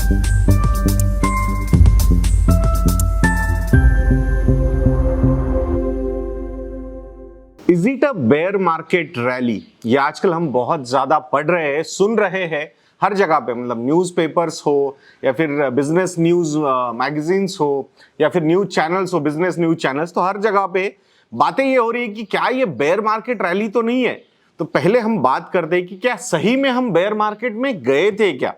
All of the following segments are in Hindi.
Is it a bear market rally? ये आजकल हम बहुत ज्यादा पढ़ रहे हैं, सुन रहे हैं हर जगह पे, मतलब न्यूज़पेपर्स हो या फिर बिजनेस न्यूज मैगजीन्स हो या फिर न्यूज चैनल्स हो, बिजनेस न्यूज चैनल्स, तो हर जगह पे बातें ये हो रही है कि क्या ये बेयर मार्केट रैली तो नहीं है। तो पहले हम बात करते हैं कि क्या सही में हम बेयर मार्केट में गए थे क्या।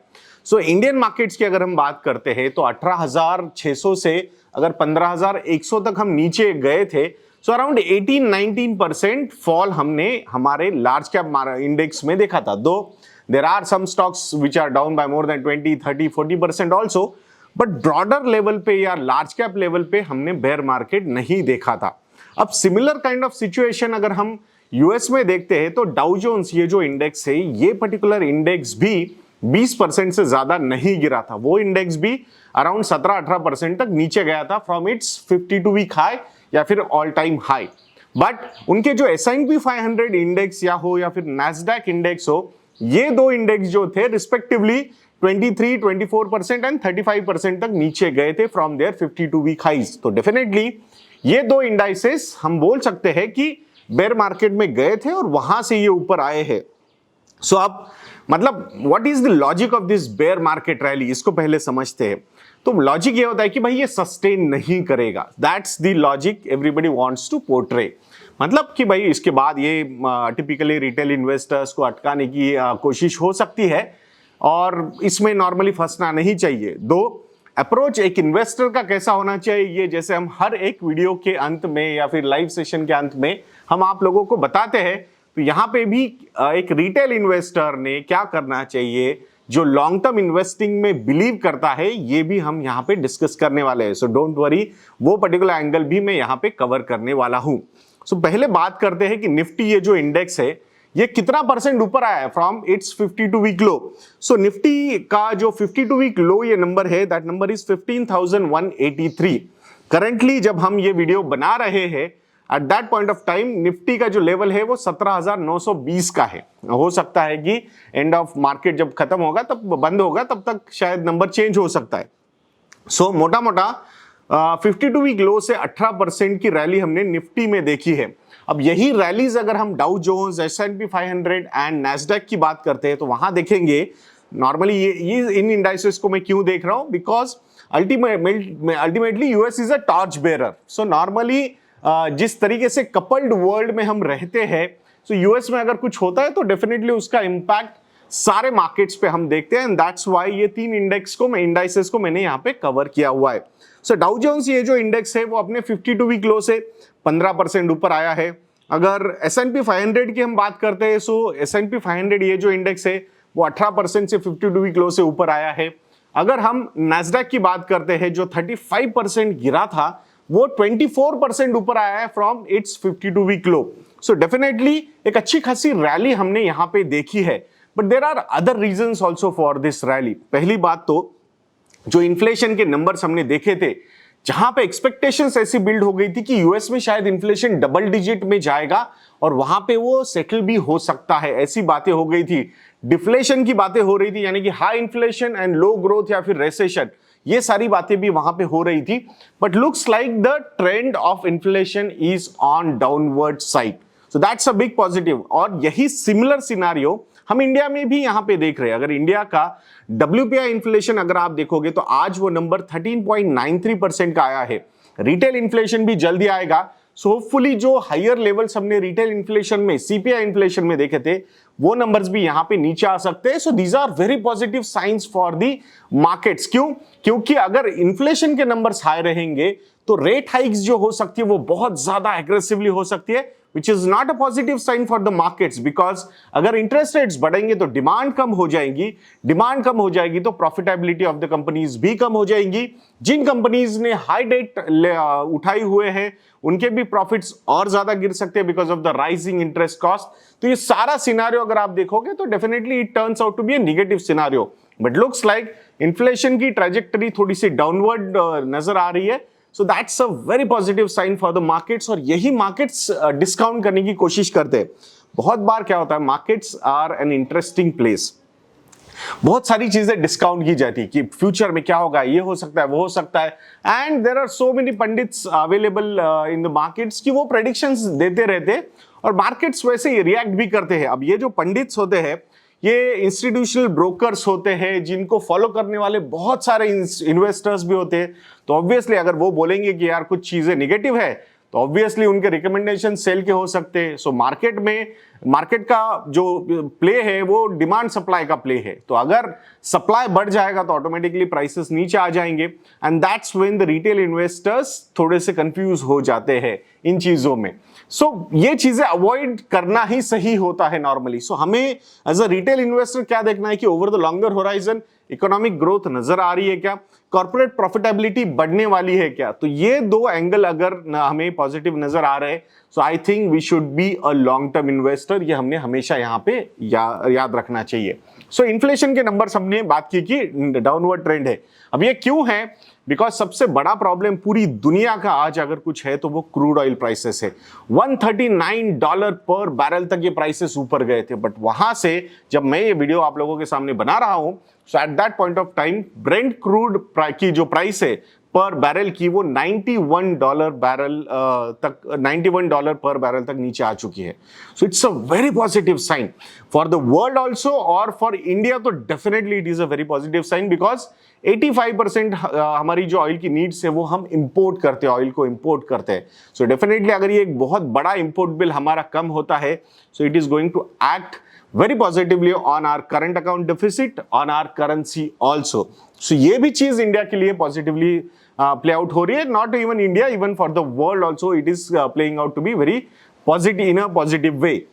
सो इंडियन मार्केट्स की अगर हम बात करते हैं तो 18,600 से अगर 15,100 तक हम नीचे गए थे, सो अराउंड 18-19% फॉल हमने हमारे लार्ज कैप इंडेक्स में देखा था। Though there are some stocks which are down by more than 20-30-40% also, but broader level पे या लार्ज कैप लेवल पे हमने बेयर मार्केट नहीं देखा था। अब सिमिलर काइंड ऑफ सिचुएशन अगर हम यूएस में देखते हैं तो डाउ जोन्स, ये जो इंडेक्स है, ये पर्टिकुलर इंडेक्स भी 20% से ज्यादा नहीं गिरा था। वो इंडेक्स भी अराउंड 17-18% तक नीचे गया था फ्रॉम इट्स 52 वीक हाई या फिर ऑल टाइम हाई। बट उनके जो S&P 500 इंडेक्स या हो या फिर नैस्डैक इंडेक्स हो, ये दो इंडेक्स जो थे रिस्पेक्टिवली 23, 24% एंड 35% तक नीचे गए थे फ्रॉम देयर 52 वीक हाइज। तो डेफिनेटली ये दो इंडाइसेस हम बोल सकते हैं कि बेयर मार्केट में गए थे और वहां से ये ऊपर आए हैं। सो अब मतलब what is the logic of this bear market rally, इसको पहले समझते हैं। तो लॉजिक ये होता है कि भाई ये सस्टेन नहीं करेगा। That's the logic everybody wants to portray. मतलब कि भाई इसके बाद ये टिपिकली रिटेल इन्वेस्टर्स को अटकाने की कोशिश हो सकती है और इसमें नॉर्मली फंसना नहीं चाहिए। दो अप्रोच एक इन्वेस्टर का कैसा होना चाहिए, ये जैसे हम हर एक वीडियो के अंत में या फिर लाइव सेशन के अंत में हम आप लोगों को बताते हैं, तो यहाँ पे भी एक रिटेल इन्वेस्टर ने क्या करना चाहिए, जो लॉन्ग टर्म इन्वेस्टिंग में बिलीव करता है, ये भी हम यहाँ पे डिस्कस करने वाले हैं। सो डोंट वरी, वो पर्टिकुलर एंगल भी मैं यहाँ पे कवर करने वाला हूँ। सो पहले बात करते हैं कि निफ्टी ये जो इंडेक्स है ये कितना परसेंट ऊपर आया है from its 52 week low. So Nifty का जो 52 वीक लो ये नंबर है, दैट नंबर इज 15,183। करंटली जब हम ये वीडियो बना रहे हैं eight that point of time Nifty का जो लेवल है वो 17,920 का है। हो सकता है कि एंड ऑफ मार्केट जब खत्म होगा, तब बंद होगा, तब तक शायद नंबर चेंज हो सकता है। सो मोटा मोटा 52 वीक लो से 18% की रैली हमने निफ्टी में देखी है। अब यही रैलीज अगर हम Dow Jones, S&P 500 and Nasdaq की बात करते हैं तो वहां देखेंगे नॉर्मली ये इन इंडाइसेस को मैं क्यों देख रहा हूं, because ultimately US is a torch bearer. So normally जिस तरीके से कपल्ड वर्ल्ड में हम रहते हैं, सो यूएस में अगर कुछ होता है तो डेफिनेटली उसका इंपैक्ट सारे मार्केट्स पे हम देखते हैं, एंड दैट्स व्हाई ये तीन इंडाइसेस को मैंने यहाँ पे कवर किया हुआ है। सो डाउ जोन्स ये जो इंडेक्स है वो अपने 52 वीक लो से 15% ऊपर आया है। अगर S&P 500 की हम बात करते हैं, सो S&P 500 ये जो इंडेक्स है वो 18% से 52 वीक लो से ऊपर आया है। अगर हम नैस्डैक की बात करते हैं जो 35% गिरा था, वो 24% ऊपर आया है from its 52 week low. So definitely एक अच्छी खासी रैली हमने यहां पे देखी है, but there are other reasons also for this rally. पहली बात तो जो इन्फ्लेशन के नंबर्स हमने देखे थे, जहां पे एक्सपेक्टेशंस ऐसी बिल्ड हो गई थी कि यूएस में शायद इन्फ्लेशन डबल डिजिट में जाएगा और वहां पे वो सेटल भी हो सकता है, ऐसी बातें हो गई थी। डिफ्लेशन की बातें हो रही थी, यानी कि high inflation and low growth या फिर रेसेशन, ये सारी बातें भी वहां पे हो रही थी। But looks like the trend of inflation is on downward side, so that's a big positive. और यही सिमिलर सिनारियो हम इंडिया में भी यहां पे देख रहे हैं। अगर इंडिया का WPI इन्फ्लेशन अगर आप देखोगे तो आज वो नंबर 13.93% का आया है। रिटेल इन्फ्लेशन भी जल्दी आएगा, सो होपफुली जो हायर लेवल्स हमने रिटेल इन्फ्लेशन में, CPI इन्फ्लेशन में देखे थे, वो नंबर्स भी यहां पे नीचे आ सकते हैं। So these are very positive signs for the markets. क्यों? क्योंकि अगर इन्फ्लेशन के नंबर्स हाई रहेंगे तो रेट हाइक्स जो हो सकती है वो बहुत ज्यादा एग्रेसिवली हो सकती है, which is not a positive sign for the markets, because अगर इंटरेस्ट रेट्स बढ़ेंगे तो डिमांड कम हो जाएगी, तो प्रॉफिटेबिलिटी ऑफ द कंपनीज भी कम हो जाएंगी। जिन कंपनीज ने हाई डेट उठाई हुए हैं उनके भी प्रॉफिट्स और ज्यादा गिर सकते हैं because of the rising interest cost. तो ये सारा सिनारियो अगर आप देखोगे तो definitely it turns out to be a negative scenario, but looks like inflation की ट्रैजेक्टरी थोड़ी सी डाउनवर्ड नजर आ रही है। So that's a very positive sign for the markets, और यही मार्केट्स डिस्काउंट करने की कोशिश करते हैं। बहुत बार क्या होता है, markets are an interesting place. बहुत सारी चीजें डिस्काउंट की जाती है कि फ्यूचर में क्या होगा, ये हो सकता है, वो हो सकता है, and there are so many pundits available in the markets कि वो प्रेडिक्शंस देते रहते और मार्केट्स वैसे ही रिएक्ट भी करते हैं। अब ये जो पंडित्स होते हैं ये इंस्टीट्यूशनल ब्रोकर्स होते हैं जिनको फॉलो करने वाले बहुत सारे इन्वेस्टर्स भी होते हैं। तो ऑब्वियसली अगर वो बोलेंगे कि यार कुछ चीजें निगेटिव है तो ऑब्वियसली उनके रिकमेंडेशन सेल के हो सकते हैं। सो मार्केट का जो प्ले है वो डिमांड सप्लाई का प्ले है। तो अगर सप्लाई बढ़ जाएगा तो ऑटोमेटिकली प्राइसेस नीचे आ जाएंगे and that's when the retail investors थोड़े से कंफ्यूज हो जाते हैं इन चीजों में। सो ये चीजें अवॉइड करना ही सही होता है नॉर्मली। सो हमें एज अ रिटेल इन्वेस्टर क्या देखना है कि over the longer horizon economic growth नजर आ रही है क्या, कॉर्पोरेट प्रॉफिटेबिलिटी बढ़ने वाली है क्या। तो ये दो एंगल अगर हमें पॉजिटिव नजर आ रहे हैं so I think we should be a long term investor. ये हमने हमेशा यहाँ पे याद रखना चाहिए। सो इन्फ्लेशन के नंबर्स हमने बात की कि डाउनवर्ड ट्रेंड है। अब ये क्यों है, बिकॉज सबसे बड़ा प्रॉब्लम पूरी दुनिया का आज अगर कुछ है तो वो क्रूड ऑयल प्राइसेस है। $139 पर बैरल तक ये प्राइसेस ऊपर गए थे, बट वहां से जब मैं ये वीडियो आप लोगों के सामने बना रहा हूं so at that point of time Brent crude की जो प्राइस है पर बैरल की वो $91 पर बैरल तक नीचे आ चुकी है। So it's a very positive sign for the world also और फॉर इंडिया। तो definitely it is a very positive sign because 85% हमारी जो ऑयल की नीड्स है वो हम इंपोर्ट करते हैं, ऑयल को इंपोर्ट करते हैं। सो डेफिनेटली अगर ये एक बहुत बड़ा इंपोर्ट बिल हमारा कम होता है so it is going to act very positively on our current account deficit, on our currency also. So ये भी चीज इंडिया के लिए पॉजिटिवली प्ले आउट हो रही है। Not even India, even for the world also it is playing out to be very positive in a positive way.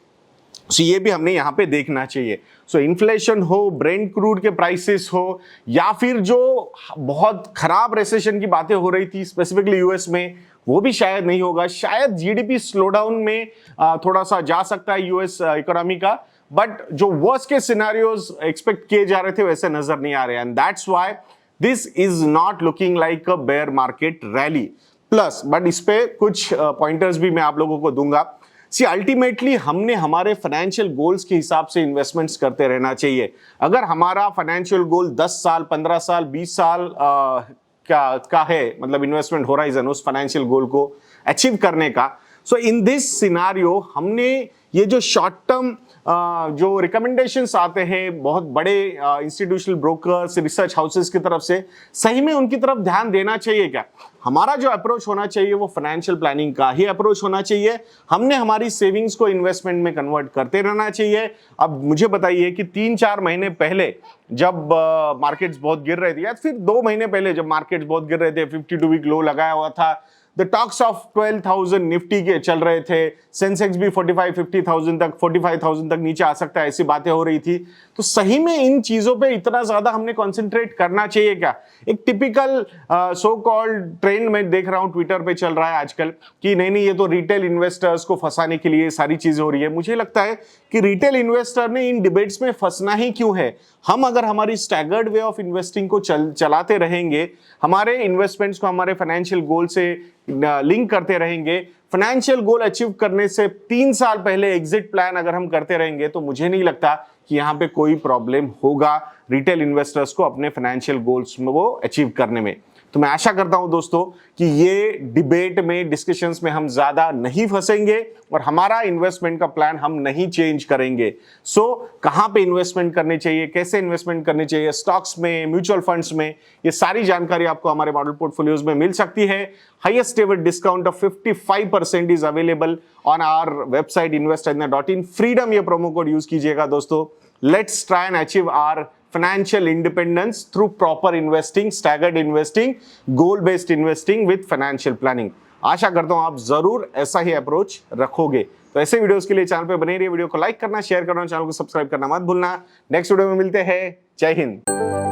So ये भी हमने यहाँ पे देखना चाहिए। सो इन्फ्लेशन हो, ब्रेंट क्रूड के प्राइसेस हो, या फिर जो बहुत खराब रिसेशन की बातें हो रही थी स्पेसिफिकली यूएस में, वो भी शायद नहीं होगा। शायद जीडीपी स्लोडाउन में थोड़ा सा जा सकता है यूएस इकोनॉमी का, बट जो वर्स्ट के सिनेरियोज एक्सपेक्ट किए जा रहे थे वैसे नजर नहीं आ रहे and that's why this is not looking like a bear market rally plus. But इस पे कुछ पॉइंटर्स भी मैं आप लोगों को दूंगा। सी अल्टीमेटली हमने हमारे फाइनेंशियल गोल्स के हिसाब से इन्वेस्टमेंट्स करते रहना चाहिए। अगर हमारा फाइनेंशियल गोल 10 साल 15 साल 20 साल का है, मतलब इन्वेस्टमेंट होराइजन उस फाइनेंशियल गोल को अचीव करने का, सो इन दिस सिनारियो हमने ये जो शॉर्ट टर्म जो रिकमेंडेशंस आते हैं बहुत बड़े इंस्टीट्यूशनल ब्रोकर्स, रिसर्च हाउसेस की तरफ से, सही में उनकी तरफ ध्यान देना चाहिए क्या। हमारा जो अप्रोच होना चाहिए वो फाइनेंशियल प्लानिंग का ही अप्रोच होना चाहिए। हमने हमारी सेविंग्स को इन्वेस्टमेंट में कन्वर्ट करते रहना चाहिए। अब मुझे बताइए कि 3-4 महीने पहले जब मार्केट्स बहुत गिर रहे थे, या फिर 2 महीने पहले जब मार्केट्स बहुत गिर रहे थे, 52 वीक लो लगाया हुआ था, द टॉक्स ऑफ 12,000 निफ्टी के चल रहे थे, सेंसेक्स भी 45-50,000 तक 45,000 तक नीचे आ सकता है, ऐसी बातें हो रही थी। तो सही में इन चीजों पे इतना ज्यादा हमने कंसंट्रेट करना चाहिए क्या। एक टिपिकल सो कॉल्ड ट्रेंड में देख रहा हूं ट्विटर पे चल रहा है आजकल कि नहीं ये तो रिटेल इन्वेस्टर्स को फंसाने के लिए सारी चीजें हो रही है। मुझे लगता है कि रिटेल इन्वेस्टर ने इन डिबेट्स में फंसना ही क्यों है। हम अगर हमारी स्टैगर्ड वे ऑफ इन्वेस्टिंग को चलाते रहेंगे, हमारे इन्वेस्टमेंट्स को हमारे फाइनेंशियल गोल से लिंक करते रहेंगे, फाइनेंशियल गोल अचीव करने से 3 साल पहले एग्जिट प्लान अगर हम करते रहेंगे, तो मुझे नहीं लगता कि यहां पे कोई प्रॉब्लम होगा रिटेल इन्वेस्टर्स को अपने फाइनेंशियल गोल्स में वो अचीव करने में। तो मैं आशा करता हूं दोस्तों कि ये डिबेट में, डिस्कशंस में हम ज्यादा नहीं फंसेंगे और हमारा इन्वेस्टमेंट का प्लान हम नहीं चेंज करेंगे। सो कहां पे इन्वेस्टमेंट करनी चाहिए, कैसे इन्वेस्टमेंट करनी चाहिए, स्टॉक्स में, म्यूचुअल फंड्स में, ये सारी जानकारी आपको हमारे मॉडल पोर्टफोलियोज में मिल सकती है। Highest ever discount of 55% is available on our website investajna.in। Freedom ये प्रोमो कोड यूज कीजिएगा दोस्तों। Let's try and achieve our financial independence through proper investing, staggered investing, goal based investing with financial planning। आशा करता हूं आप जरूर ऐसा ही अप्रोच रखोगे। तो ऐसे वीडियोस के लिए चैनल पे बने रहिए, वीडियो को लाइक करना, शेयर करना, चैनल को सब्सक्राइब करना मत भूलना। नेक्स्ट वीडियो में मिलते हैं। जय हिंद।